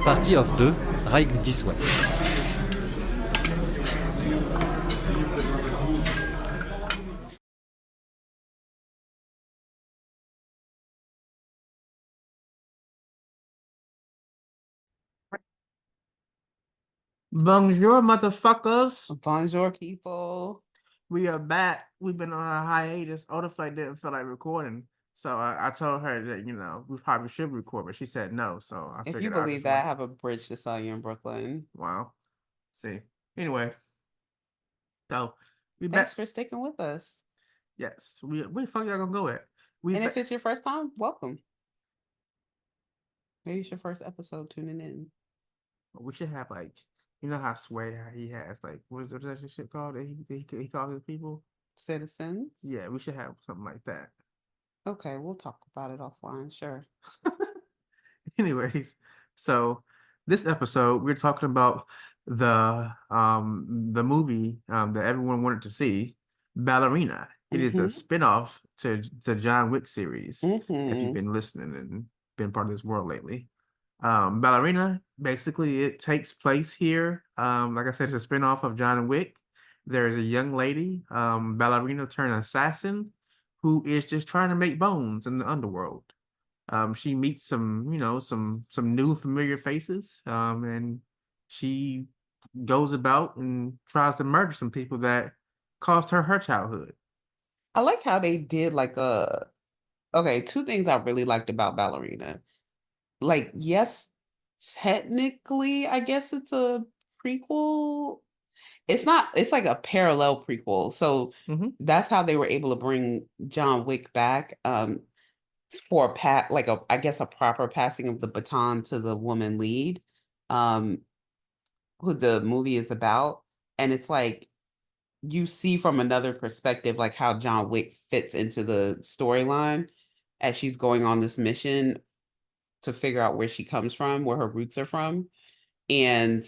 Partie of 2, règle 10 ouais. Bonjour, motherfuckers. Bonjour, people. We are back. We've been on a hiatus. Odaflight didn't feel like recording. So I told her that, we probably should record, but she said no. So I If figured you I'd believe just that, I have a bridge to sell you in Brooklyn. Wow. See. Anyway. So we back. Thanks for sticking with us. Yes. Where the fuck y'all gonna go at? And if it's your first time, welcome. Maybe it's your first episode tuning in. We should have you know how Sway he has what is that shit called that he calls his people? Citizens? Yeah, we should have something like that. Okay, we'll talk about it offline, sure. Anyways, so this episode we're talking about the movie that everyone wanted to see, Ballerina. It is a spinoff to the John Wick series. If you've been listening and been part of this world lately. Ballerina, basically it takes place here. Like I said, it's a spinoff of John Wick. There is a young lady, ballerina turned assassin, who is just trying to make bones in the underworld. She meets some new familiar faces, and she goes about and tries to murder some people that cost her childhood. I like how they did two things I really liked about Ballerina. Yes, technically, I guess it's a prequel. It's not, it's like a parallel prequel. So that's how they were able to bring John Wick back. For I guess a proper passing of the baton to the woman lead, who the movie is about. And it's like you see from another perspective like how John Wick fits into the storyline as she's going on this mission to figure out where she comes from, where her roots are from. And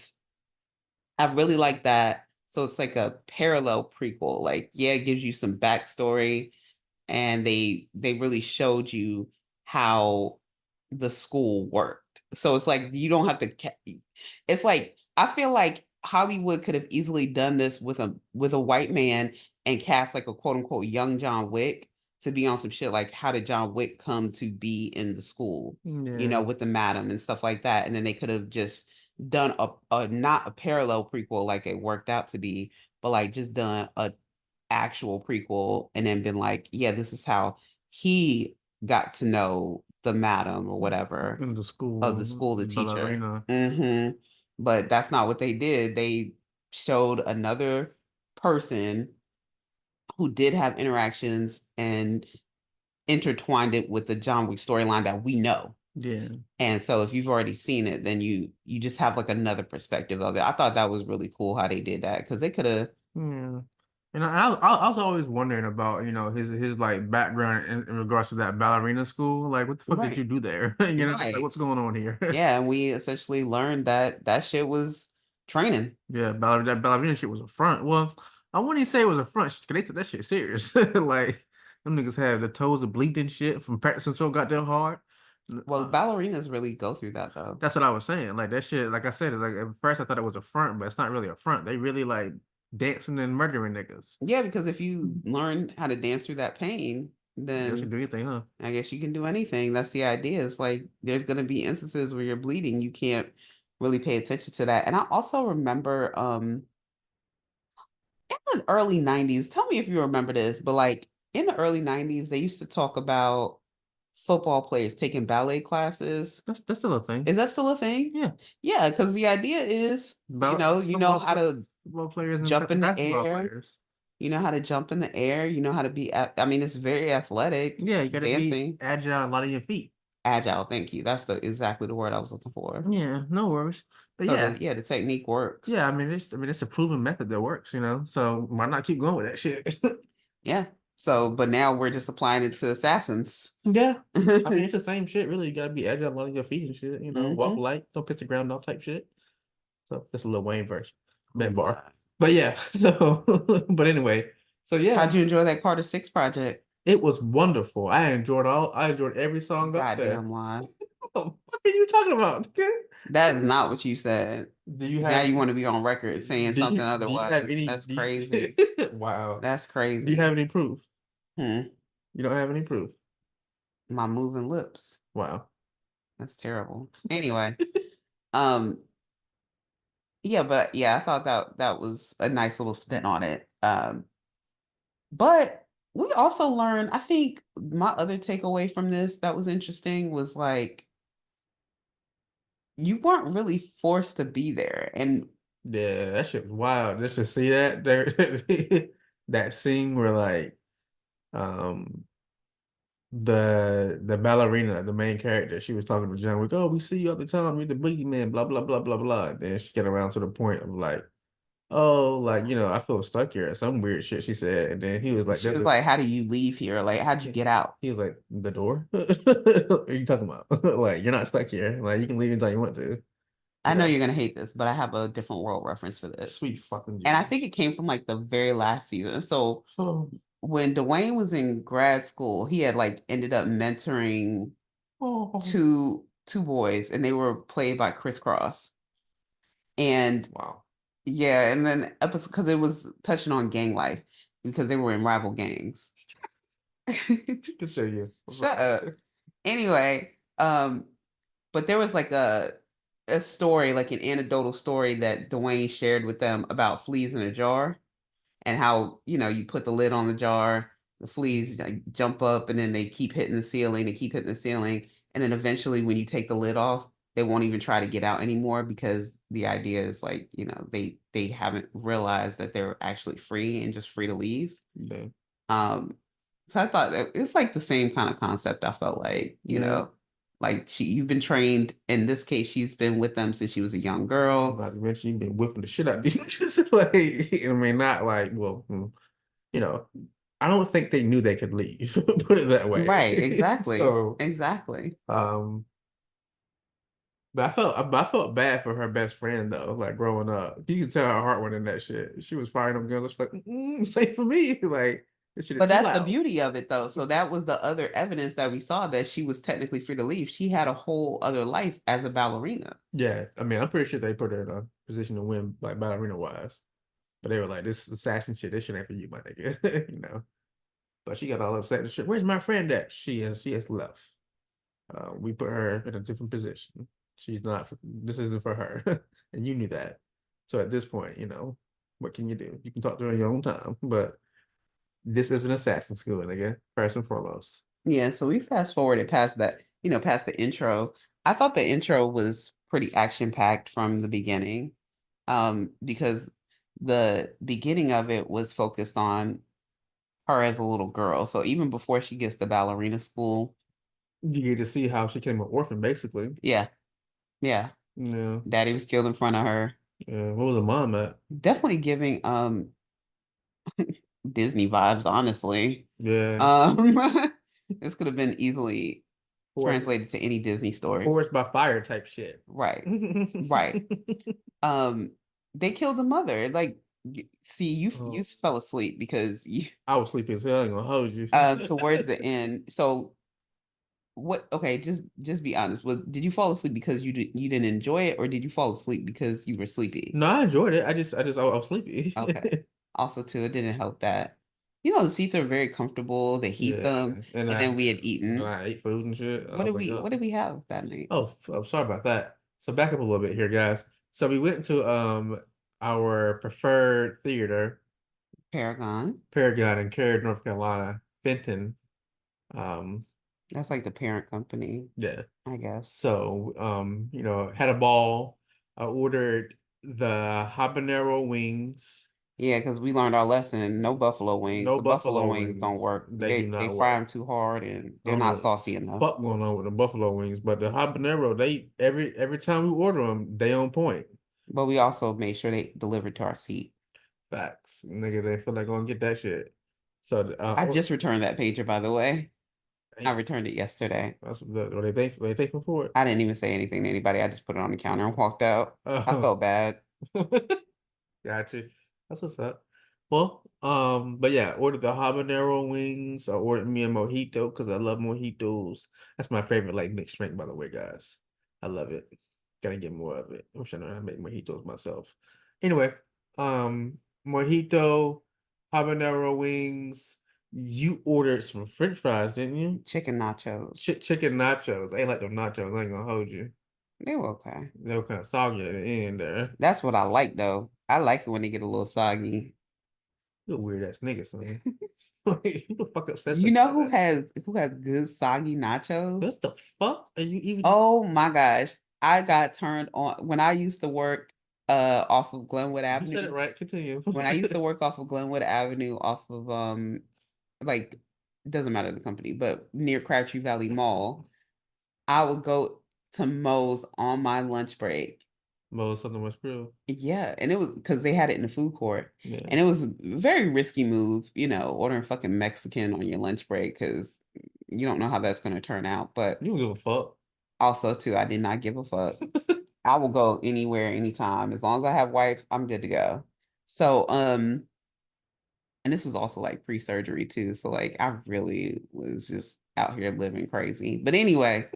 I really like that. So it's like a parallel prequel. It gives you some backstory, and they really showed you how the school worked. So it's like you don't have to. It's like I feel like Hollywood could have easily done this with a white man and cast like a quote unquote young John Wick to be on some shit like how did John Wick come to be in the school, with the madam and stuff like that, and then they could have just done a not a parallel prequel like it worked out to be, but like just done a actual prequel and then been like, yeah, this is how he got to know the madam or whatever in the school of the school, the teacher. Ballerina. But that's not what they did. They showed another person who did have interactions and intertwined it with the John Wick storyline that we know. Yeah. And so if you've already seen it, then you just have like another perspective of it. I thought that was really cool how they did that, because they could have. Yeah. And I was always wondering about, his like background in regards to that ballerina school. Like, what the fuck did you do there? Like, what's going on here? Yeah, and we essentially learned that shit was training. Yeah, that ballerina shit was a front. Well, I wouldn't even say it was a front, because they took that shit serious. Like, them niggas have the toes of bleeding shit from practicing so goddamn hard. Well, ballerinas really go through that though. That's what I was saying. Like that shit, like I said, like at first I thought it was a front, but it's not really a front. They really like dancing and murdering niggas. Yeah, because if you learn how to dance through that pain, then you can do anything, huh? I guess you can do anything. That's the idea. It's like there's gonna be instances where you're bleeding. You can't really pay attention to that. And I also remember in the early 90s, tell me if you remember this, but like in the early 90s, they used to talk about football players taking ballet classes. That's still a thing. Is that still a thing? Yeah. Yeah, because the idea is, you know how to football players and jump in the air. players. You know how to jump in the air. You know how to be. I mean, it's very athletic. Yeah, you gotta dancing. be agile, a lot of your feet. Agile. Thank you. That's exactly the word I was looking for. Yeah, no worries. But so the technique works. Yeah, I mean, it's a proven method that works. So why not keep going with that shit? Yeah. So, but now we're just applying it to assassins. Yeah. I mean, it's the same shit, really. You gotta be agile, a lot of your feet and shit. Walk light, don't piss the ground off type shit. So that's a Lil Wayne version. Bar. But yeah, so but anyway, so yeah. How'd you enjoy that Carter 6 project? It was wonderful. I enjoyed every song up there. Goddamn lie. What are you talking about? That's not what you said. Do you Now have? you want to be on record saying Do something do you have otherwise. any? That's crazy. Wow. That's Do crazy. you have any proof? Hmm. You don't have any proof. My moving lips. Wow. That's terrible. Anyway, um, yeah, but yeah, I thought that was a nice little spin on it. But we also learned, I think my other takeaway from this that was interesting was like you weren't really forced to be there. And Yeah, that shit was wild. Just to see that there, that scene where like, um, the ballerina, the main character, she was talking to John Wick. Oh, we see you all the time. You're the boogeyman. Blah blah blah blah blah. Then she get around to the point of like, oh, like I feel stuck here. Some weird shit she said, and then he was like, she "There's was a." like, how do you leave here? Like, how'd you get out? He was like, "The door." What are you talking about? Like, you're not stuck here. Like, you can leave anytime you want to. I know you're gonna hate this, but I have a different world reference for this. Sweet fucking And I Jesus. think it came from like the very last season. So Oh, when Dwayne was in grad school, he had like ended up mentoring oh. two boys, and they were played by Chris Cross. And Wow. yeah, and then episode because it was touching on gang life because they were in rival gangs. Continue. Shut up. Anyway, but there was like a story, like an anecdotal story that Dwayne shared with them about fleas in a jar and how, you put the lid on the jar, the fleas jump up and then they keep hitting the ceiling, they keep hitting the ceiling. And then eventually when you take the lid off, they won't even try to get out anymore because the idea is like, they haven't realized that they're actually free and just free to leave. Yeah. So I thought that it's like the same kind of concept. I felt like, Yeah. like you've been trained. In this case, she's been with them since she was a young girl. Not to mention you've been whipping the shit out of these niggas. Like, I mean, not like, well, I don't think they knew they could leave. Put it that way. Right, exactly. So, Exactly. but I felt bad for her best friend though. Like growing up, you can tell her heart went in that shit. She was firing them guns. She's like, safe for me. Like this shit is But too that's the loud. beauty of it, though. So that was the other evidence that we saw that she was technically free to leave. She had a whole other life as a ballerina. Yeah, I mean, I'm pretty sure they put her in a position to win, like ballerina wise. But they were like, this assassin shit, this shit ain't for you, my nigga. But she got all upset and shit. Where's my friend at? She has left. We put her in a different position. She's not. This isn't for her, and you knew that. So at this point, what can you do? You can talk to her in your own time, but this is an assassin school, nigga. First and foremost. Yeah, so we fast forwarded past that, past the intro. I thought the intro was pretty action packed from the beginning, because the beginning of it was focused on her as a little girl. So even before she gets to ballerina school, You get to see how she came an orphan, basically. yeah, yeah, Yeah. daddy was killed in front of her. Yeah. What was the mom at? Definitely giving Disney vibes, honestly. Yeah. This could have been easily Forced, translated to any Disney story. forced by fire type shit. Right. Right. They killed the mother. Like, see, you Oh. fell asleep because you I was sleepy as hell. I ain't gonna hold you. towards the end. So what? Okay, just be honest. Did you fall asleep because you didn't enjoy it, or did you fall asleep because you were sleepy? No, I enjoyed it. I was sleepy. Okay. Also, too, it didn't help that the seats are very comfortable. They heat Yeah, them, and and then we had and eaten. I ate food and shit. I What did was like, we oh, What did we have that night? oh, I'm sorry about that. So back up a little bit here, guys. So we went to our preferred theater, Paragon. Paragon in Cary, North Carolina, Fenton. That's like the parent company, Yeah. I guess. So had a ball. I ordered the habanero wings. Yeah, because we learned our lesson. No buffalo wings. No The buffalo buffalo wings don't wings. work. They do They not fry work. them too hard and I they're don't not know saucy enough. what going on with the buffalo wings, but the habanero, they every time we order them, they on point. But we also made sure they delivered to our seat. Facts, nigga. They feel like gonna get that shit. So I just returned that pager, by the way. I ain't- returned it yesterday. that's what they thankful for it. I didn't even say anything to anybody. I just put it on the counter and walked out. I felt bad. Got you. That's what's up. Well, but yeah, ordered the habanero wings. I ordered me a mojito because I love mojitos. That's my favorite like mixed drink, by the way, guys. I love it. Gotta get more of it. I wish I knew how to make mojitos myself. Anyway, mojito, habanero wings. You ordered some French fries, didn't you? Chicken nachos. Chicken nachos. I ain't like them nachos. I ain't gonna hold you. They were okay. They were kind of soggy at the end there. That's what I like though. I like it when they get a little soggy. You're a weird ass nigga, son. Like, who the fuck obsessed You know about that? who has good soggy nachos? What the fuck are you even? Oh my gosh. I got turned on when I used to work off of Glenwood You said it Avenue. right. Continue. When I used to work off of Glenwood Avenue off of like doesn't matter the company, but near Crabtree Valley Mall, I would go to Moe's on my lunch break. Mo something was real. Yeah, and it was because they had it in the food court, Yeah. and it was a very risky move, ordering fucking Mexican on your lunch break because you don't know how that's going to turn out. But You don't give a fuck. also, too, I did not give a fuck. I will go anywhere, anytime, as long as I have wipes, I'm good to go. So, and this was also like pre-surgery too, so like I really was just out here living crazy. But anyway,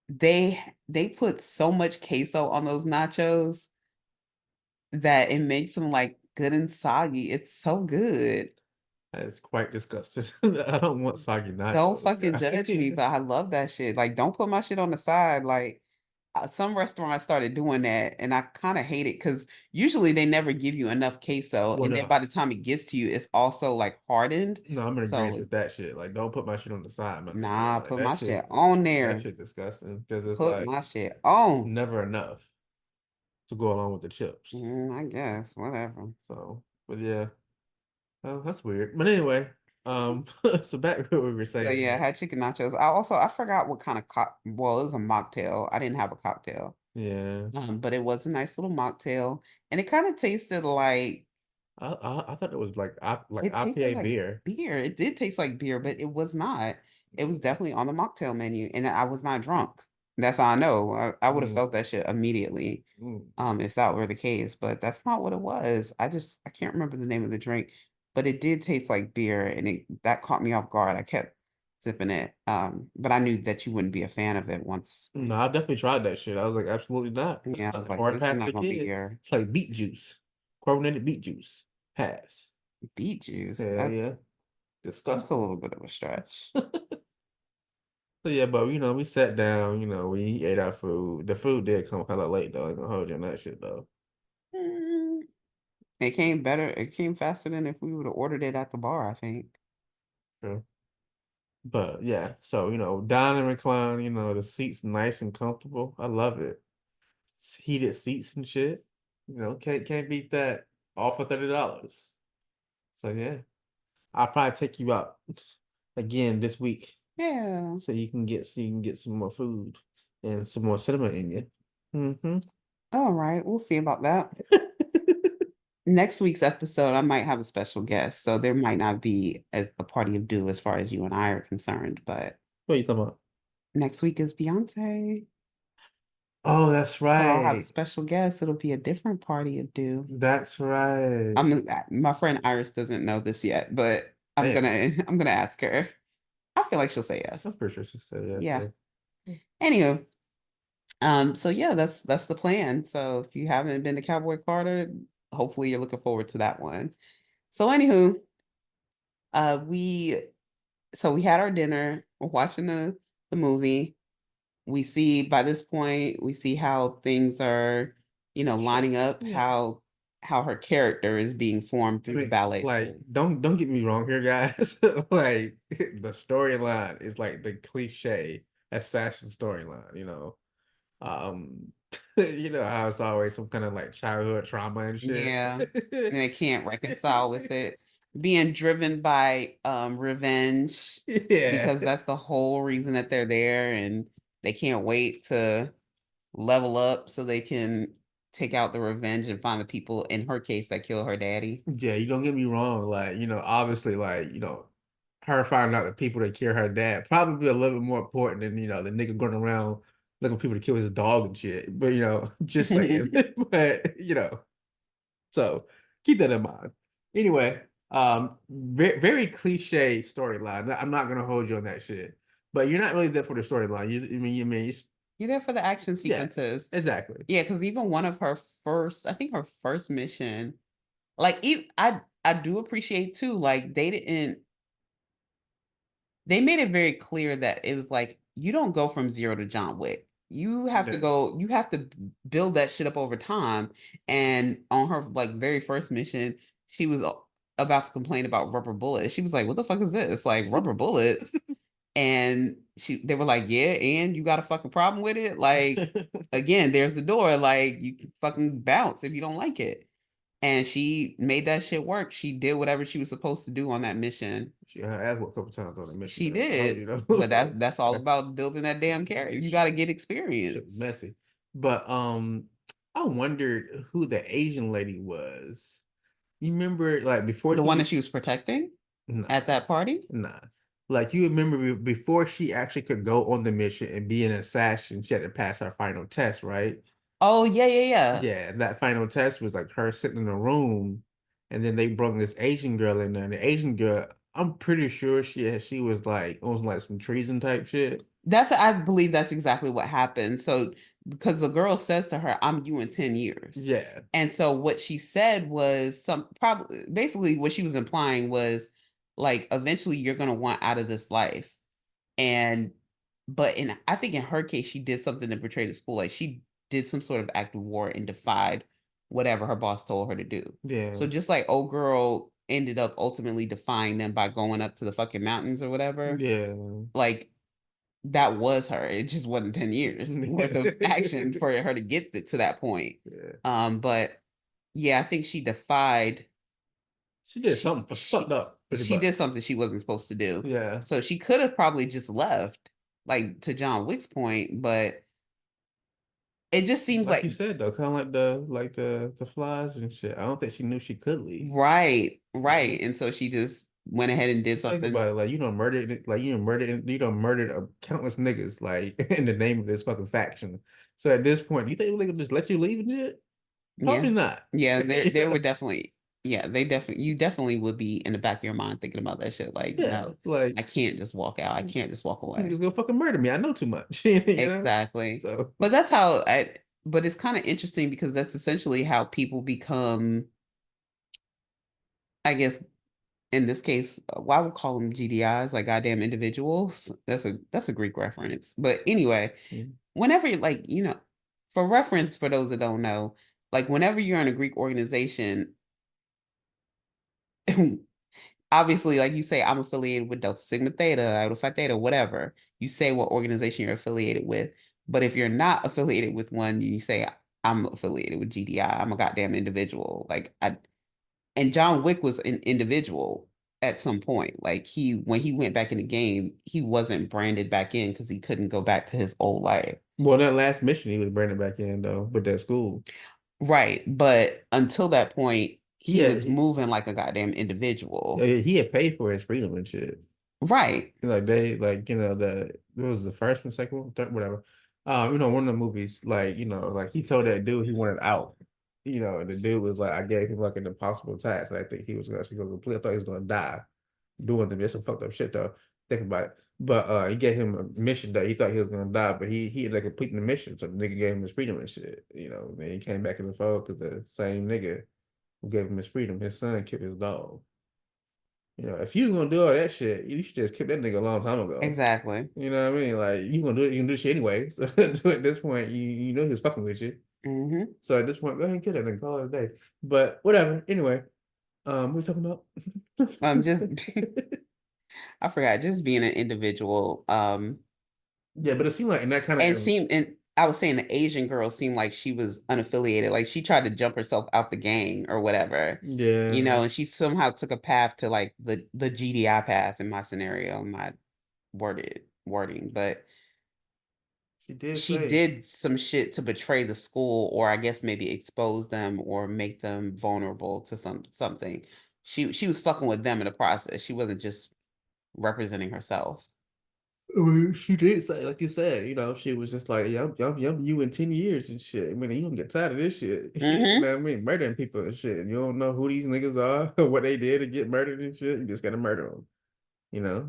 they put so much queso on those nachos that it makes them like good and soggy. It's so good. That is quite disgusting. I don't want soggy Don't nachos. fucking judge me, but I love that shit. Like, don't put my shit on the side. Like, some restaurants started doing that, and I kind of hate it because usually they never give you enough queso, Well, and then no. by the time it gets to you, it's also like hardened. No, I'm in agreement So, with that shit. Like, don't put my shit on the side, my nigga. nah, Like put that my shit. shit on That there. shit disgusting because it's Put like my shit on. never enough to go along with the chips. I guess, whatever. So, but yeah, oh, that's weird. But anyway, so back to what we were So saying. yeah, I had chicken nachos. I forgot what kind of well, it was a mocktail. I didn't have a cocktail. Yeah, But it was a nice little mocktail, and it kind of tasted like I thought it was like it tasted IPA like beer. beer. It did taste like beer, but it was not. It was definitely on the mocktail menu, and I was not drunk. That's how I know. I would have Mm, felt that shit immediately, mm. if that were the case. But that's not what it was. I can't remember the name of the drink, but it did taste like beer, and that caught me off guard. I kept sipping it, but I knew that you wouldn't be a fan of it once. No, I definitely tried that shit. I was like, absolutely not. Yeah, I was like, Hard this is pass not the gonna be kid. your It's like beet juice, carbonated beet juice. Pass. beet juice. Hell yeah, That's a disgusting. little bit of a stretch. So yeah, but we sat down. We ate our food. The food did come kind of late though. I ain't gonna hold you on that shit though. Mm, It came better. It came faster than if we would have ordered it at the bar, I think. True. But yeah, so down and recline. The seats nice and comfortable. I love it. Heated seats and shit. Can't beat that. All for $30. So yeah, I'll probably take you out again this week Yeah. so you can get some more food and some more cinema in you. Mm-hmm. All right. We'll see about that. Next week's episode, I might have a special guest, so there might not be as a party of do as far as you and I are concerned. But What are you talking about? next week is Beyonce, Oh, that's so I'll have a right. special guest. It'll be a different party of do. That's right. My friend Iris doesn't know this yet, but I'm Damn, gonna I'm gonna ask her. I feel like she'll say I'm yes. pretty sure she said yeah Yeah. too. Anywho, so yeah, that's the plan. So if you haven't been to Cowboy Carter, hopefully you're looking forward to that one. So anywho, we we had our dinner, we're watching the movie. We see by this point, we see how things are, lining up, Yeah. how her character is being formed I through the mean, ballet like, school. don't get me wrong here, guys. Like, the storyline is like the cliche assassin storyline. Um, how it's always some kind of like childhood trauma and shit. Yeah, and they can't reconcile with it. Being driven by revenge Yeah. because that's the whole reason that they're there, and they can't wait to level up so they can take out the revenge and find the people, in her case, that kill her daddy. Yeah, you don't get me wrong. Like, obviously, like, her finding out the people that kill her dad probably a little bit more important than, the nigga going around looking for people to kill his dog and shit. But, just saying. But, so keep that in mind. Anyway, very cliche storyline. I'm not gonna hold you on that shit. But you're not really there for the storyline. You're there for the action yeah, sequences. exactly. Yeah, because even one of her first, I think her first mission, like I do appreciate too, like they made it very clear that it was like you don't go from zero to John Wick. You have to Yeah. you have to build that shit up over time. And on her like very first mission, she was about to complain about rubber bullets. She was like, "What the fuck is this? Like rubber bullets?" And they were like, "Yeah, and you got a fucking problem with it? Like, again, there's the door. Like, you can fucking bounce if you don't like it." And she made that shit work. She did whatever she was supposed to do on that mission. She had her ass whooped a couple times on the mission. She Though. I told did, you though. but that's all about building that damn character. You got to get Shit was experience. messy. But I wondered who the Asian lady was. You remember like before The one that she was protecting nah, at that party. nah. Like you remember before she actually could go on the mission and be an assassin, she had to pass her final test, right? Oh yeah, yeah, yeah. Yeah, that final test was like her sitting in a room, and then they brought this Asian girl in there. And the Asian girl, I'm pretty sure she was like almost like some treason type shit. I believe that's exactly what happened. So because the girl says to her, "I'm you in 10 years." Yeah, And so what she said was some probably basically what she was implying was like eventually you're gonna want out of this life. And but I think in her case, she did something to betray the school. Like she did some sort of act of war and defied whatever her boss told her to do. yeah, So just like old girl ended up ultimately defying them by going up to the fucking mountains or whatever, yeah. like that was her. It just wasn't 10 years worth of action for her to get to that point. Yeah. But yeah, I think she defied. She did something fucked up pretty She much. did something she wasn't supposed to do. Yeah. So she could have probably just left, like to John Wick's point, but it just seems Like you like said though, kind of like the flies and shit. I don't think she knew she could leave. right, right. And so she just went ahead and did Just think something. about it, like you don't murdered countless niggas like in the name of this fucking faction. So at this point, you think they gonna just let you leave and shit? Yeah. Probably not. Yeah, there Yeah. were definitely you definitely would be in the back of your mind thinking about that shit. Like, Yeah, no, I like can't just walk out. I can't just walk away. niggas gonna fucking murder me. I know too much. You know? Exactly. So But but it's kind of interesting because that's essentially how people become, I guess, in this case, why would call them GDIs, like goddamn individuals? That's a Greek reference. But anyway, mm, whenever like, for reference for those that don't know, like whenever you're in a Greek organization, obviously, like you say, I'm affiliated with Delta Sigma Theta, Iota Phi Theta, whatever. You say what organization you're affiliated with. But if you're not affiliated with one, you say, I'm affiliated with GDI. I'm a goddamn individual. And John Wick was an individual at some point. Like when he went back in the game, he wasn't branded back in because he couldn't go back to his old life. well, that last mission he was bringing back in though with that school. Right. But until that point, he Yeah, was moving like a goddamn individual. he had paid for his freedom and shit. Right. Like they like it was the first one, second one, third, whatever. One of the movies, like he told that dude he wanted out. And the dude was like, I gave him like an impossible task. And I think he was actually gonna complete. I thought he was gonna die doing the mission. Fucked up shit though. Think about it. But he gave him a mission that he thought he was gonna die, but he ended up completing the mission. So the nigga gave him his freedom and shit. Then he came back in the fold because the same nigga who gave him his freedom, his son killed his dog. If you was gonna do all that shit, you should just keep that nigga a long time ago. Exactly. You know what I mean? Like you gonna do it, you can do shit anyway. So at this point, you know he's fucking with you. Mm-hmm. So at this point, go ahead and kill that and call it a day. But whatever. Anyway, what we talking about? Just I forgot, just being an individual. Yeah, but it seemed like in that kind of And I was saying the Asian girl seemed like she was unaffiliated, like she tried to jump herself out the gang or whatever, yeah, and she somehow took a path to like the GDI path in my scenario, my wording, but she did she say. did some shit to betray the school, or I guess maybe expose them or make them vulnerable to something. She was fucking with them in the process. She wasn't just representing herself. Well, she did say, like you said, she was just like, yum, you in 10 years and shit. I mean, you gonna get tired of this shit. You know what I mean? Murdering people and shit. You don't know who these niggas are, or what they did to get murdered and shit. You just gotta murder them.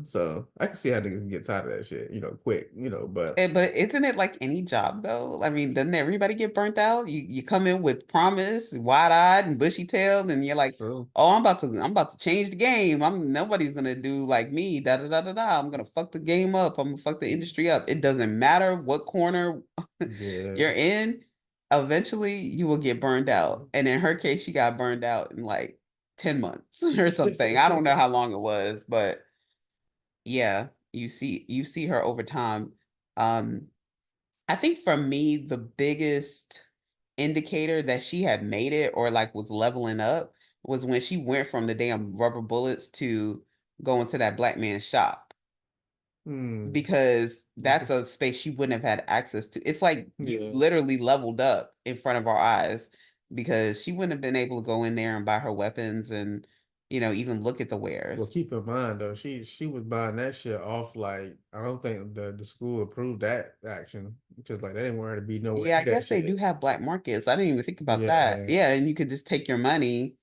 So I can see how niggas can get tired of that shit, quick, but But isn't it like any job though? I mean, doesn't everybody get burnt out? You come in with promise, wide-eyed and bushy-tailed, and you're like, true. oh, I'm about to change the game. Nobody's gonna do like me, da da da da da. I'm gonna fuck the game up. I'm gonna fuck the industry up. It doesn't matter what corner Yeah. you're in, eventually you will get burned out. And in her case, she got burned out in like 10 months or something. I don't know how long it was, but yeah, you see her over time. Um, I think for me, the biggest indicator that she had made it or like was leveling up was when she went from the damn rubber bullets to going to that black man's shop, Hmm. because that's a space she wouldn't have had access to. It's like you Yeah. literally leveled up in front of our eyes, because she wouldn't have been able to go in there and buy her weapons and even look at the Well, wares. keep in mind though, she was buying that shit off like I don't think the school approved that action because like they didn't want her to be nowhere Yeah, I near that guess they do shit. have black markets. I didn't even think about that. Yeah, Yeah, and you could just take your money,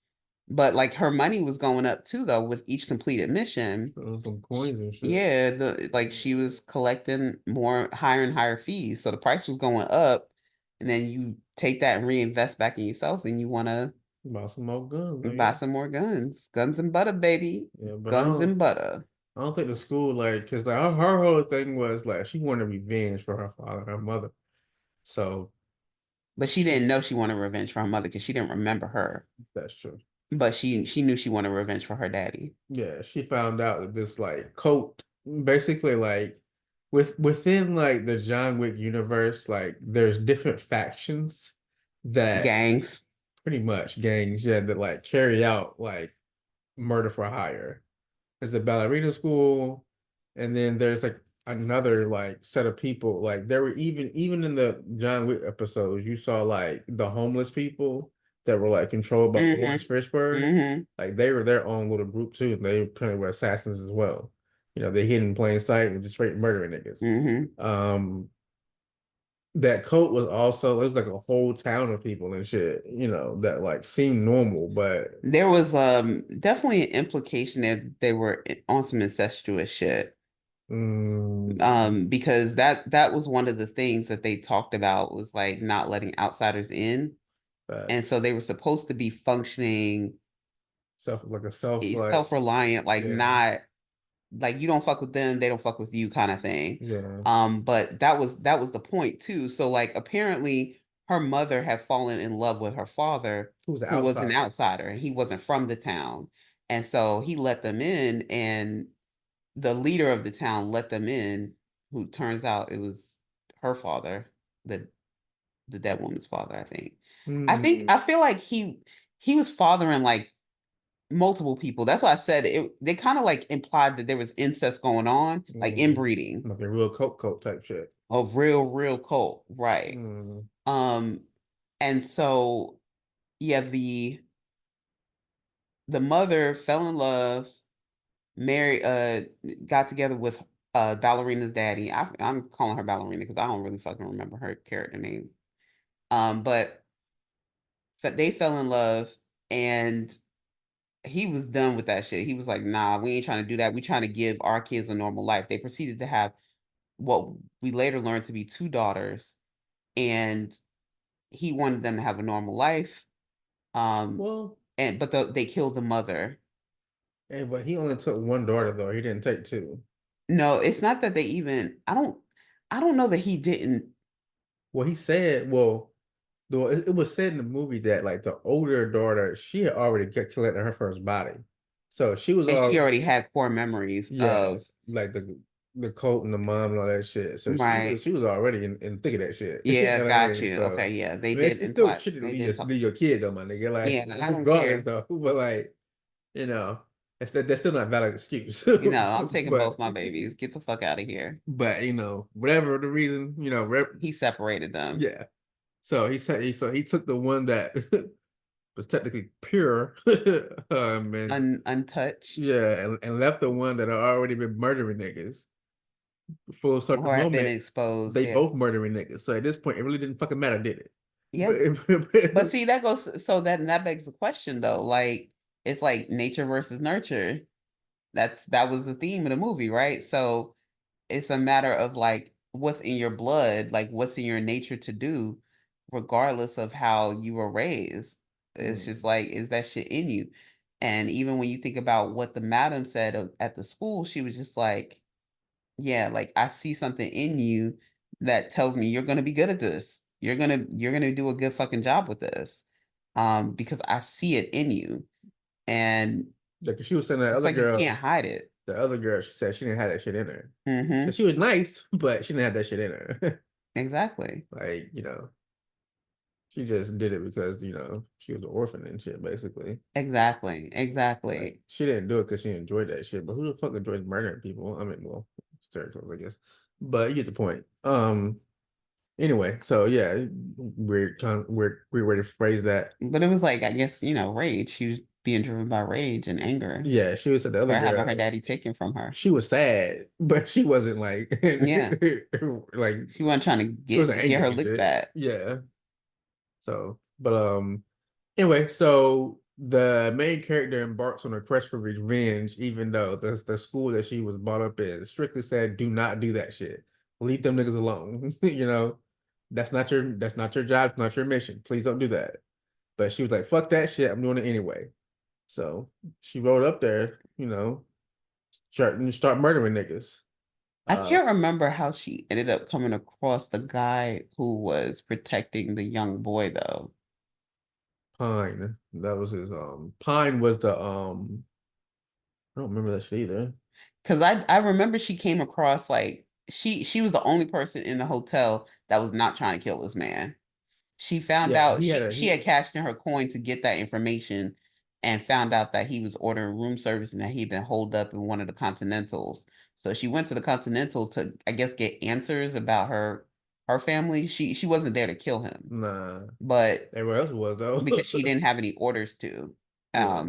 but like her money was going up too, though, with each completed mission. some coins and shit. Yeah, the like she was collecting more higher and higher fees, so the price was going up, and then you take that and reinvest back in yourself, and you want to Buy some more guns, buy nigga. some more guns and butter, baby, Yeah, but guns and butter. I don't think the school like because like her whole thing was like she wanted revenge for her father and her mother. So But she she didn't know she wanted revenge for her mother because she didn't remember her. that's true. But she knew she wanted revenge for her daddy. Yeah, she found out that this like cult basically like within like the John Wick universe, like there's different factions that Gangs. pretty much gangs, yeah, that like carry out like murder for hire. There's the ballerina school, and then there's like another like set of people. Like there were even in the John Wick episodes, you saw like the homeless people that were like controlled by Lawrence Mm-hmm. Fishburne. Mm-hmm. Like they were their own little group too. And they apparently were assassins as well. They hid in plain sight and just straight murdering niggas. Mm-hmm. That cult was also it was like a whole town of people and shit, that like seemed normal, but There was definitely an implication that they were on some incestuous shit. mm, Because that was one of the things that they talked about, was like not letting outsiders in. And so facts. they were supposed to be functioning Self like self-reliant, like yeah, not like you don't fuck with them, they don't fuck with you kind of thing. yeah. But that was the point too. So like apparently her mother had fallen in love with her father, Who was an who was an outsider? outsider, and he wasn't from the town. And so he let them in, and the leader of the town let them in, who turns out it was her father, the the dead woman's father, I think. Mm, I feel like he was fathering like multiple people. That's why I said it. They kind of like implied that there was incest going on, like mm, inbreeding like a real cult type shit. of real cult, right? Mm, Um, and so yeah, the mother fell in love, married, got together with Ballerina's daddy. I'm calling her Ballerina because I don't really fucking remember her character name. But they fell in love, and he was done with that shit. He was like, nah, we ain't trying to do that. We trying to give our kids a normal life. They proceeded to have what we later learned to be two daughters, and he wanted them to have a normal life. Um, well, but they killed the mother. but he only took one daughter though. He didn't take two. No, it's not that they even. I don't know that he didn't. Well, he said, well, though it was said in the movie that like the older daughter, she had already got killed in her first body, so she was And she all already had core memories yeah, of, like the cult and the mom and all that shit. So she was right. she was already in thick of that shit. You Yeah, know what I got mean? you. So Okay, yeah, I they mean, did it's still imply. shit to They be did talk. your kid though, my nigga. Yeah, Like I don't regardless care. though, but like you know, that's still not a valid excuse. I'm taking both but my babies. Get the fuck out of here. but whatever the reason, He separated them, yeah. So he said he took the one that was technically pure, and untouched. yeah, and left the one that had already been murdering niggas. full circle or have been moment, exposed. they Yeah. both murdering niggas. So at this point, it really didn't fucking matter, did it? Yeah. But see, that goes so that begs the question though. Like it's like nature versus nurture. That was the theme of the movie, right? So it's a matter of like what's in your blood, like what's in your nature to do, regardless of how you were raised. It's just like, is that shit in you? And even when you think about what the madam said at the school, she was just like, yeah, like I see something in you that tells me you're gonna be good at this. You're gonna do a good fucking job with this. Because I see it in you. And Like she was saying that it's other like you girl, can't hide it. the other girl, she said she didn't have that shit in her. Mm-hmm. So she was nice, but she didn't have that shit in her. Exactly. Like, she just did it because, she was an orphan and shit, basically. Exactly. Exactly. Like, she didn't do it because she enjoyed that shit. But who the fuck enjoys murdering people? I mean, well, stereotypes, I guess. But you get the point. Anyway, so yeah, weird way to phrase that. But it was like, I guess, rage. She was being driven by rage and anger Yeah, she was the for other having her girl. daddy taken from her. She was sad, but she wasn't like Yeah. like She wasn't trying to she wasn't get angry her and lick shit. back. Yeah. So, but anyway, so the main character embarks on a quest for revenge, even though the school that she was brought up in strictly said, "Do not do that shit. Leave them niggas alone." That's not your job. It's not your mission. Please don't do that. But she was like, "Fuck that shit. I'm doing it anyway." So she rode up there, start murdering niggas. I can't remember how she ended up coming across the guy who was protecting the young boy though. Pine. That was his Pine was the I don't remember that shit either. Because I remember she came across like she was the only person in the hotel that was not trying to kill this man. She found Yeah, out he had she had cashed in her coin to get that information and found out that he was ordering room service and that he'd been holed up in one of the Continentals. So she went to the Continental to, I guess, get answers about her family. She wasn't there to kill him, nah. but Everyone else was though. because she didn't have any orders to. Yeah.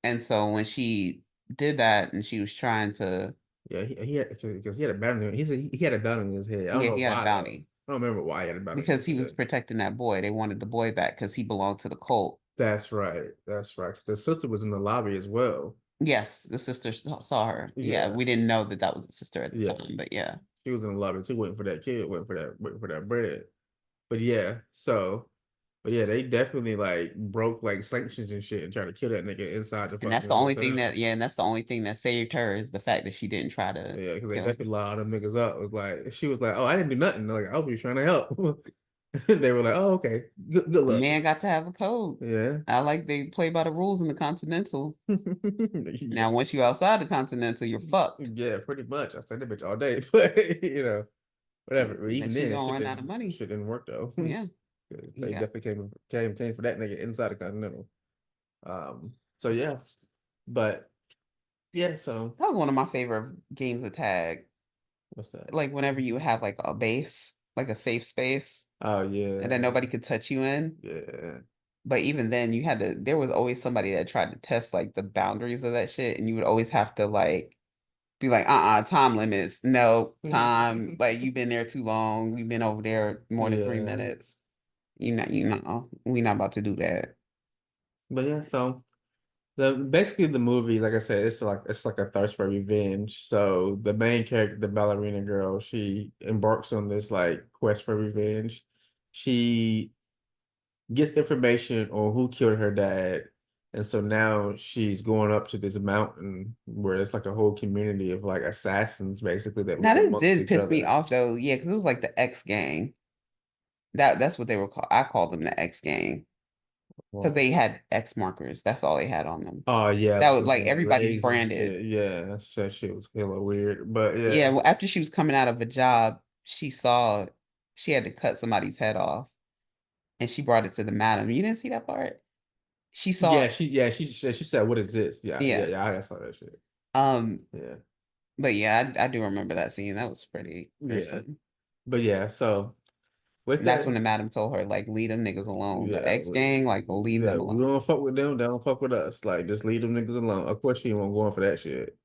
And so when she did that and she was trying to, Yeah, he had because he had a bounty. He had a bounty in his head. I don't yeah, know he had a why though. bounty I don't remember why he had a bounty in because his he was head. protecting that boy. They wanted the boy back because he belonged to the cult. That's right. That's right. 'Cause the sister was in the lobby as well. Yes, the sister saw her. Yeah, Yeah. we didn't know that was the sister at the Yeah. time, but yeah. She was in the lobby too, waiting for that kid, waiting for that bread. But yeah, but yeah, they definitely like broke like sanctions and shit and tried to kill that nigga inside the And that's fucking the only thing hotel. that, yeah, and that's the only thing that saved her is the fact that she didn't try to Yeah, because they kill him. definitely locked them niggas up. It was like she was like, "Oh, I didn't do nothing." They're like, "I was just trying to help." They were like, "Oh, okay, good luck." Man got to have a code. Yeah, I like they play by the rules in the Continental. yeah, Now, once you outside the Continental, you're fucked. yeah, pretty much. I said that bitch all day, but whatever. But even Next you then, gonna run out of money. shit didn't work though. Yeah. They Yeah. definitely came for that nigga inside the Continental. So yeah, but yeah, so That was one of my favorite games of tag. what's that? Like whenever you have like a base, like a safe space, Oh and that yeah, nobody could touch you in. yeah, But even then, there was always somebody that tried to test like the boundaries of that shit, and you would always have to like be like, time limits, no time, like you've been there too long, we've been over there more than 3 minutes. We not about to do that. but yeah, so. Basically the movie, like I said, it's like a thirst for revenge. So the main character, the ballerina girl, she embarks on this like quest for revenge. She gets information on who killed her dad, and so now she's going up to this mountain where it's like a whole community of like assassins basically that Now live this amongst did each piss me other. off though, yeah, because it was like the X gang. That's what they were called. I called them the X gang because Well, they had X markers. That's all they had on them. oh yeah, That like was with like the everybody's rays and branded. shit. Yeah, that shit was hella weird. But Yeah, yeah. well, after she was coming out of a job, she saw she had to cut somebody's head off, and she brought it to the madam. You didn't see that part? She saw, She said, "What is this?" yeah. I saw that shit. Um, Yeah, but yeah, I do remember that scene. That was pretty yeah, gruesome. but yeah. So with And that's that, when the madam told her, like, leave them niggas alone. The yeah, X gang, like, leave yeah, them we alone. don't fuck with them. They don't fuck with us. Like, just leave them niggas alone. Of course, she won't go in for that shit.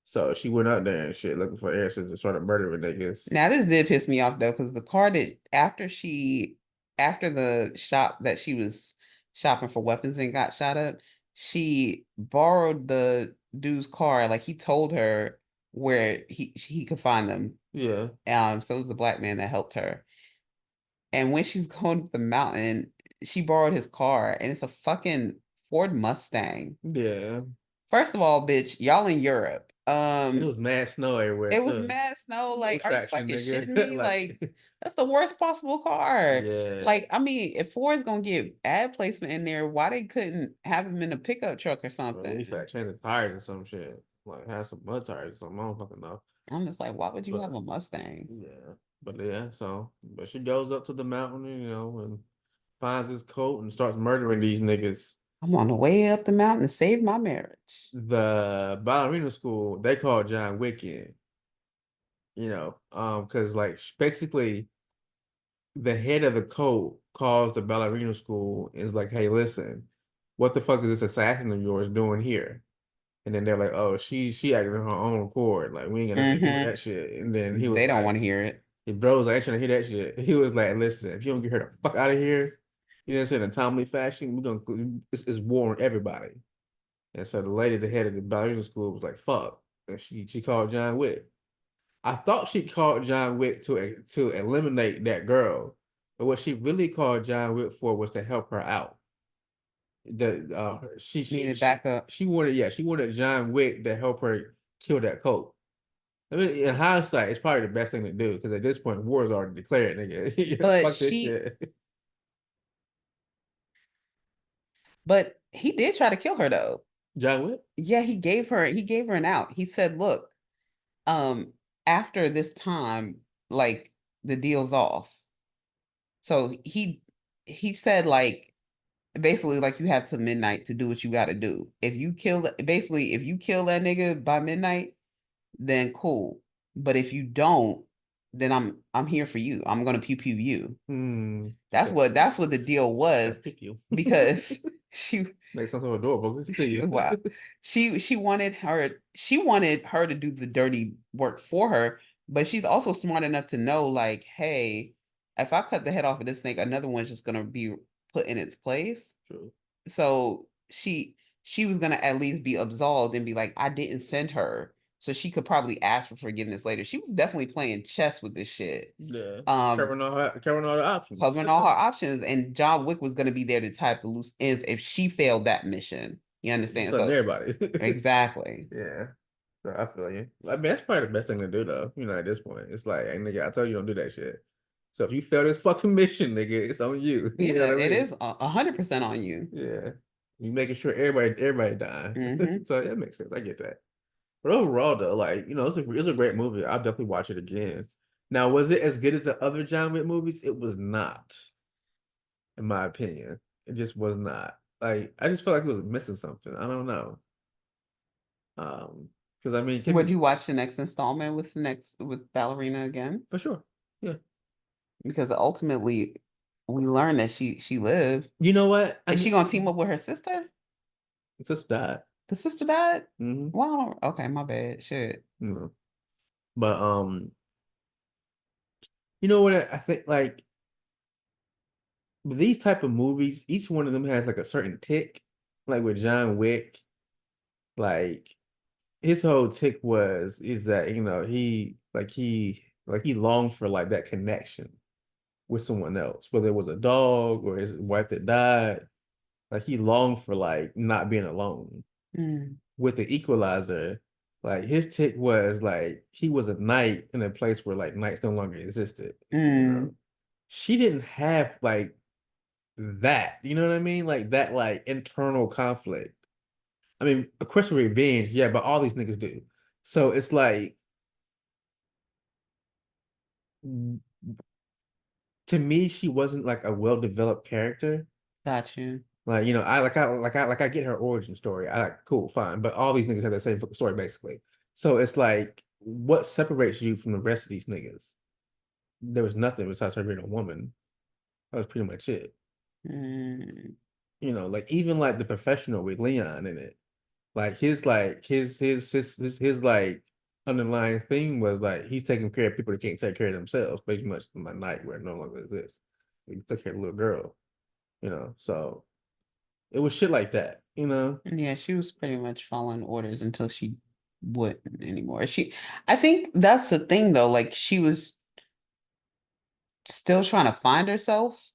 So she went out there and shit looking for answers and started murdering niggas. Now this did piss me off though, because the car that after the shop that she was shopping for weapons and got shot up, she borrowed the dude's car. Like he told her where he could find them. Yeah. So it was the black man that helped her. And when she's going to the mountain, she borrowed his car, and it's a fucking Ford Mustang. Yeah. First of all, bitch, y'all in Europe. It was mad snow everywhere. It was too. mad snow. Like, No are you traction, fucking nigga. shitting me? Like, that's the worst possible car. Yeah. Like, I mean, if Ford's gonna get ad placement in there, why they couldn't have him in a pickup truck or At something? least like changing tires or some shit. Like have some mud tires or something. I don't fucking know. I'm just like, why would you have a Mustang? Yeah. But yeah, but she goes up to the mountain, and finds his coat and starts murdering these niggas. I'm on the way up the mountain to save my marriage. The ballerina school, they call John Wick in. Because like basically the head of the cult calls the ballerina school and is like, hey, listen, what the fuck is this assassin of yours doing here? And then they're like, oh, she acted on her own accord. Like, we ain't got nothing to do with that shit. And then he was They don't like, want to hear it. his bros like, I ain't trying to hear that shit. He was like, listen, if you don't get her the fuck out of here, in a timely fashion, it's war on everybody. And so the lady, the head of the ballerina school, was like, fuck. And she called John Wick. I thought she called John Wick to eliminate that girl, but what she really called John Wick for was to help her out. Needed backup. She wanted John Wick to help her kill that cult. I mean, in hindsight, it's probably the best thing to do because at this point, war is already declared, nigga. But Fuck this shit. But he did try to kill her though. John Wick? Yeah, he gave her an out. He said, look, after this time, like the deal's off. So he said like basically like you have till midnight to do what you gotta do. If you kill that nigga by midnight, then cool. But if you don't, then I'm here for you. I'm gonna pew pew you. That's what the deal was. Because she makes sense so adorable. Continue. wow. She wanted her to do the dirty work for her, but she's also smart enough to know like, hey, if I cut the head off of this snake, another one's just gonna be put in its place. True. So she was gonna at least be absolved and be like, I didn't send her. So she could probably ask for forgiveness later. She was definitely playing chess with this shit. Yeah. Covering all the options. Covering all her options. And John Wick was gonna be there to tie the loose ends if she failed that mission. You understand? So everybody. Exactly. Yeah. So I feel you. I mean, that's probably the best thing to do though. At this point. It's like, hey, nigga, I told you don't do that shit. So if you fail this fucking mission, nigga, it's on you. You know what I mean? It is 100% on you. Yeah. You making sure everybody dying. So that makes sense. I get that. But overall, though, like, it's a great movie. I'll definitely watch it again. Now, was it as good as the other John Wick movies? It was not, in my opinion. It just was not. Like, I just felt like it was missing something. I don't know. Because I mean, would you watch the next installment with Ballerina again? For sure. Yeah. Because ultimately, we learned that she lived. You know what? Is she gonna team up with her sister? The sister died. The sister died? Mm-hmm. Wow. Okay, my bad. Shit. Mm-hmm. But you know what? I think like these type of movies, each one of them has like a certain tick. Like with John Wick, like his whole tick is that he longed for like that connection with someone else, whether it was a dog or his wife that died. Like he longed for like not being alone. With the Equalizer, like his tick was like he was a knight in a place where like knights no longer existed. She didn't have like that, you know what I mean? Like that like internal conflict. I mean, of course, revenge, yeah, but all these niggas do. So it's like, to me, she wasn't like a well-developed character. Got you. Like, I get her origin story. I like, cool, fine. But all these niggas have the same fucking story, basically. So it's like, what separates you from the rest of these niggas? There was nothing besides her being a woman. That was pretty much it. Like even like the professional with Leon in it. Like his like underlying theme was like he's taking care of people that can't take care of themselves, pretty much in my night where it no longer exists. He took care of a little girl, so it was shit like that, Yeah, she was pretty much following orders until she wouldn't anymore. I think that's the thing though, like she was still trying to find herself.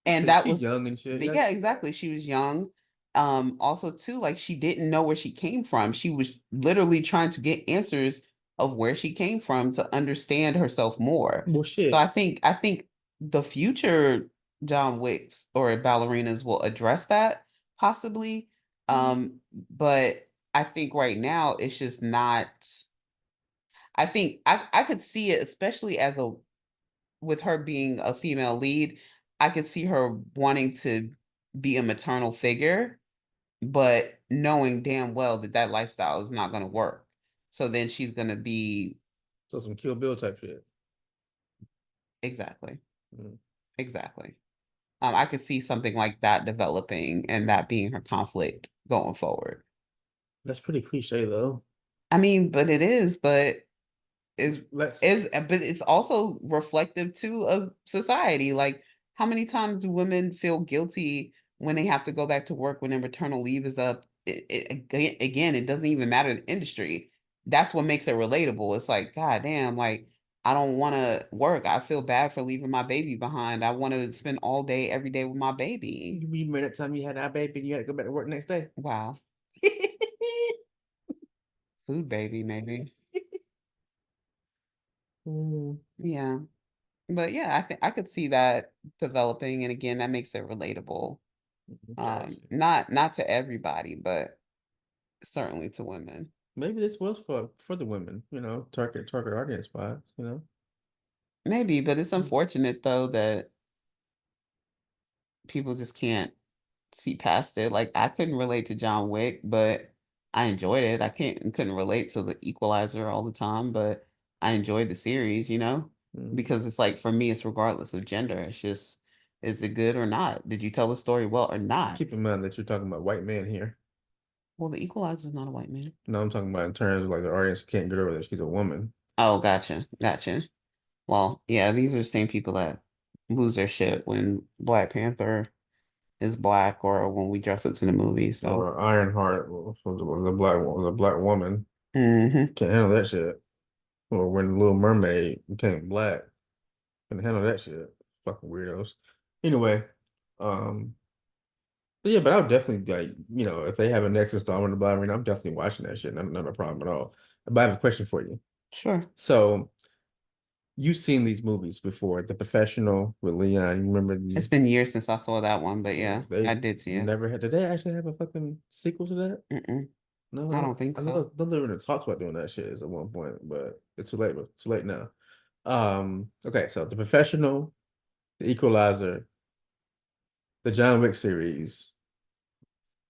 And that She's was young and shit. yeah, exactly. She was young. Also too, like she didn't know where she came from. She was literally trying to get answers of where she came from to understand herself more. Well, So shit. I think the future John Wicks or ballerinas will address that possibly. But I think right now it's just not. I think I could see it, especially as a with her being a female lead, I could see her wanting to be a maternal figure, but knowing damn well that that lifestyle is not going to work. So then she's going to be So some Kill Bill type shit. exactly, Mm. exactly. I could see something like that developing and that being her conflict going forward. That's pretty cliche though. I mean, but it is, but Let's but it's also reflective too of society. Like how many times do women feel guilty when they have to go back to work when their maternal leave is up? Again, it doesn't even matter the industry. That's what makes it relatable. It's like, God damn, like I don't want to work. I feel bad for leaving my baby behind. I want to spend all day, every day with my baby. you remember that time you had that baby and you had to go back to work next day? Wow. Food baby, maybe. Mm. Yeah. But yeah, I think I could see that developing, and again, that makes it relatable. Gotcha. Not to everybody, but certainly to women. Maybe this was for the women, target audience wise. Maybe, but it's unfortunate though that people just can't see past it. Like I couldn't relate to John Wick, but I enjoyed it. I couldn't relate to the Equalizer all the time, but I enjoyed the series, because it's like for me, it's regardless of gender. It's just, is it good or not? Did you tell the story well or not? Keep in mind that you're talking about white men here. Well, the Equalizer is not a white man. No, I'm talking about in terms of like the audience can't get over that she's a woman. Oh, gotcha. Well, yeah, these are the same people that lose their shit when Black Panther is black or when we dress up to the movie. So, Or Ironheart was a black woman. hmm Can't handle that shit. Or when Little Mermaid became black, can handle that shit. Fucking weirdos. Anyway, um, but yeah, but I would definitely like, if they have a next installment of Ballerina, I'm definitely watching that shit. Not a problem at all. But I have a question for you. Sure. So you've seen these movies before, The Professional with Leon. You remember It's these? been years since I saw that one, but yeah, They I did see it. never had. Did they actually have a fucking sequel to that? Mm-mm. No, I don't think I so. know they were in talks about doing that shit at one point, but it's too late. Too late now. Okay, so The Professional, The Equalizer, the John Wick series,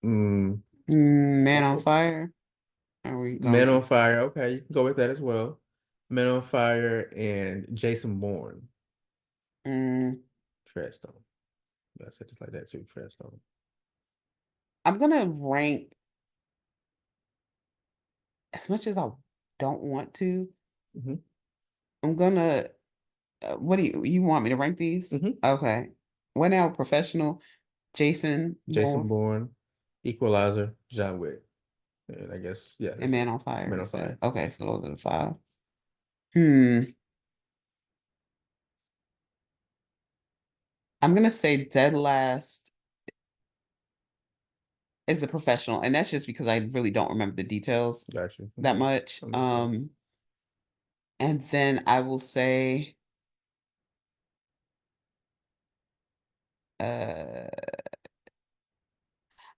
Man on Fire. Are we Man on going? Fire. Okay, you can go with that as well. Man on Fire and Jason Bourne. Mm, Treadstone. I said just like that too. Treadstone. I'm gonna rank as much as I don't want to. Hmm. I'm gonna. What do you want me to rank these? Hmm. Okay. What now? Professional. Jason Jason Bourne Bourne, Equalizer, John Wick. And I guess, yeah, and that's it. Man on Fire. Man You on said Fire. okay, so those are the five. Hmm. I'm gonna say dead last is a professional, and that's just because I really don't remember the details Got you. that Okay. much. That makes sense. And then I will say, uh,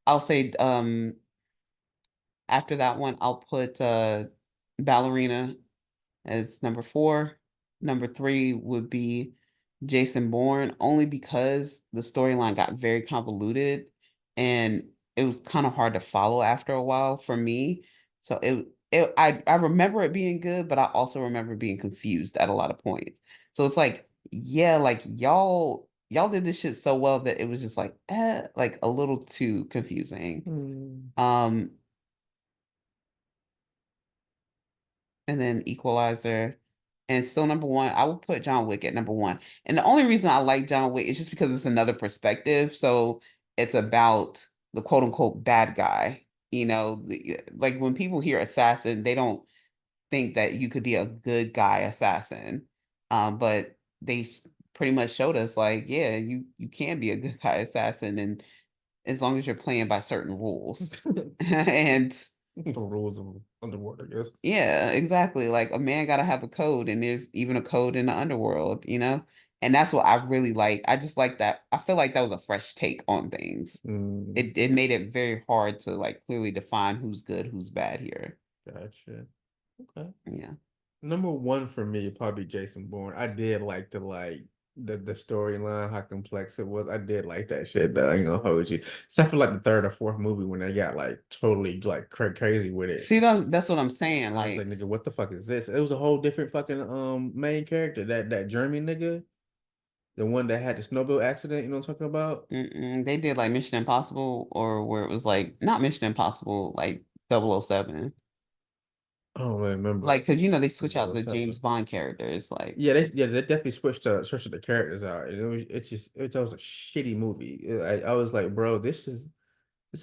I'll say, after that one, I'll put Ballerina as number 4. Number 3 would be Jason Bourne, only because the storyline got very convoluted and it was kind of hard to follow after a while for me. So I remember it being good, but I also remember being confused at a lot of points. So it's like, yeah, like y'all did this shit so well that it was just like a little too confusing. Hmm. Um and then Equalizer, and still number one. I would put John Wick at number one. And the only reason I like John Wick is just because it's another perspective. So it's about the quote unquote bad guy. Like when people hear assassin, they don't think that you could be a good guy assassin. But they pretty much showed us like, yeah, you can be a good guy assassin, and as long as you're playing by certain rules. And The rules of underwater, I guess. yeah, exactly. Like a man gotta have a code, and there's even a code in the underworld, And that's what I really like. I just like that. I feel like that was a fresh take on things. It made it very hard to like clearly define who's good, who's bad here. Gotcha. Okay. Yeah. Number one for me probably Jason Bourne. I did like the storyline, how complex it was. I did like that shit though. I ain't gonna hold you. Except for like the third or fourth movie when they got like totally like crazy with it. See, that's what I'm saying. I was like, nigga, what the fuck is this? It was a whole different fucking main character. That German nigga, the one that had the snowmobile accident. You know what I'm talking about? They did like Mission Impossible, or where it was like not Mission Impossible, like 007. I don't really remember. Like, because they switch out the James Bond characters. Like, yeah, they definitely switched the characters out. And it was a shitty movie. I was like, bro, this is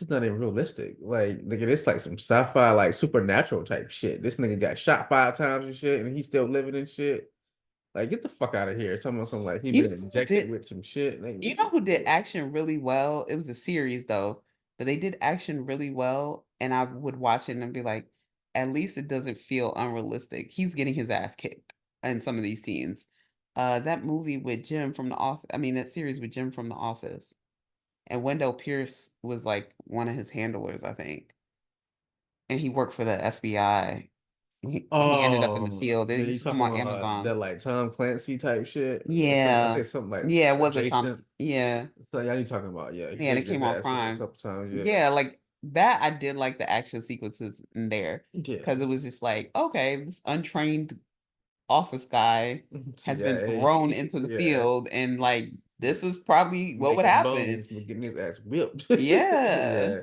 not even realistic. Like, nigga, this like some sci-fi, like supernatural type shit. This nigga got shot 5 times and shit, and he's still living and shit. Like, get the fuck out of here. Something like he been injected with some shit. Like, you know who did action really well? It was a series though, but they did action really well, and I would watch it and be like, at least it doesn't feel unrealistic. He's getting his ass kicked in some of these scenes. That movie with Jim from The Office. I mean, that series with Jim from The Office, and Wendell Pierce was like one of his handlers, I think, and he worked for the FBI. He ended up in the field. It you used to come talking on about Amazon. that like Tom Clancy type shit? Yeah. I think something like Yeah, it was a Jason. Tom. Yeah. So yeah, you talking about Yeah, and hit it his came on ass with a Prime. couple times. Yeah, like that. I did like the action sequences in there Yeah. because it was just like, okay, this untrained office guy has been CIA. thrown into the Yeah. field, and like this is probably what would Making happen. bones, getting his ass whipped. Yeah. Yeah.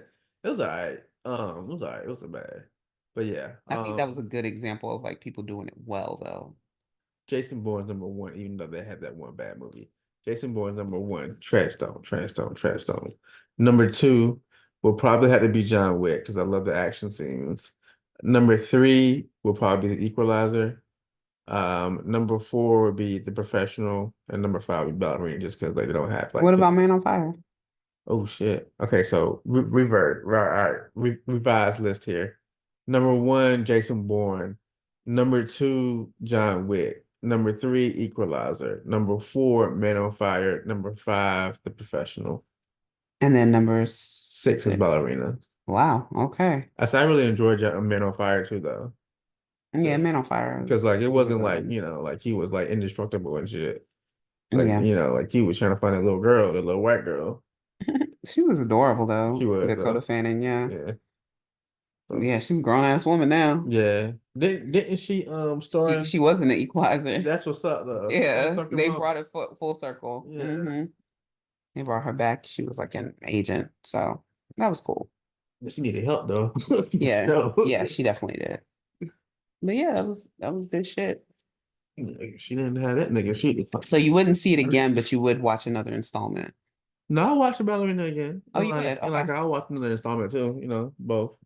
It was all right. It was all right. It wasn't bad. But yeah. I think that was a good example of like people doing it well though. Jason Bourne's number one, even though they had that one bad movie. Jason Bourne's number one, trash stone, trash stone, trash stone. Number two will probably have to be John Wick because I love the action scenes. Number three will probably be The Equalizer. Number four would be The Professional, and number five would be Ballerina, just because they don't have like. What about Man on Fire? Oh shit. Okay, so revert. Right, all right. Revised list here. Number one, Jason Bourne. Number two, John Wick. Number three, Equalizer. Number four, Man on Fire. Number five, The Professional. And then number Six is Ballerina. Wow. Okay. I really enjoyed Man on Fire too, though. Yeah, Man on Fire. Because like it wasn't like like he was like indestructible and shit. Like like he was trying to find a little girl, the little white girl. She was adorable though. She was Dakota Fanning, yeah. Yeah. Yeah, she's a grown ass woman now. Yeah. Didn't she star? She wasn't an Equalizer. That's what's up though. Yeah, they brought it full circle. Yeah. They brought her back. She was like an agent, so that was cool. She needed help though. Yeah, yeah, she definitely did. But yeah, that was good shit. She didn't have that nigga. So you wouldn't see it again, but you would watch another installment. No, I'll watch Ballerina again. Oh, you would? Okay. And like I'll watch another installment too. Both.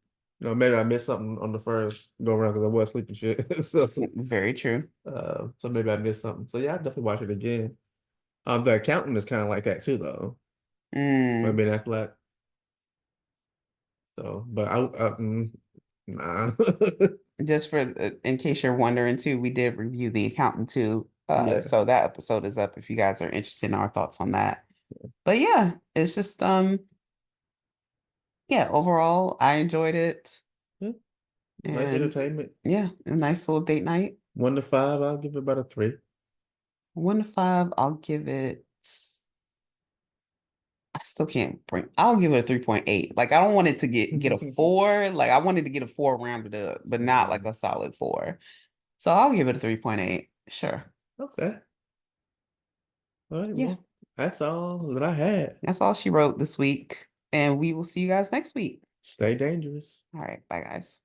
Maybe I missed something on the first go around because I was sleeping shit. So very true. So maybe I missed something. So yeah, I'll definitely watch it again. The Accountant is kind of like that too, though. Maybe that's like. So, but nah. Just for in case you're wondering too, we did review The Accountant too. So that episode is up if you guys are interested in our thoughts on that. But yeah, it's just overall I enjoyed it. Nice entertainment. Yeah, a nice little date night. 1 to 5, I'll give it about a 3. 1 to 5, I'll give it. I still can't bring. I'll give it a 3.8. Like I don't want it to get a 4. Like I wanted to get a 4 rounded up, but not like a solid 4. So I'll give it a 3.8. Sure. Okay. All right. Yeah. Well, that's all that I had. That's all she wrote this week, and we will see you guys next week. Stay dangerous. All right. Bye, guys.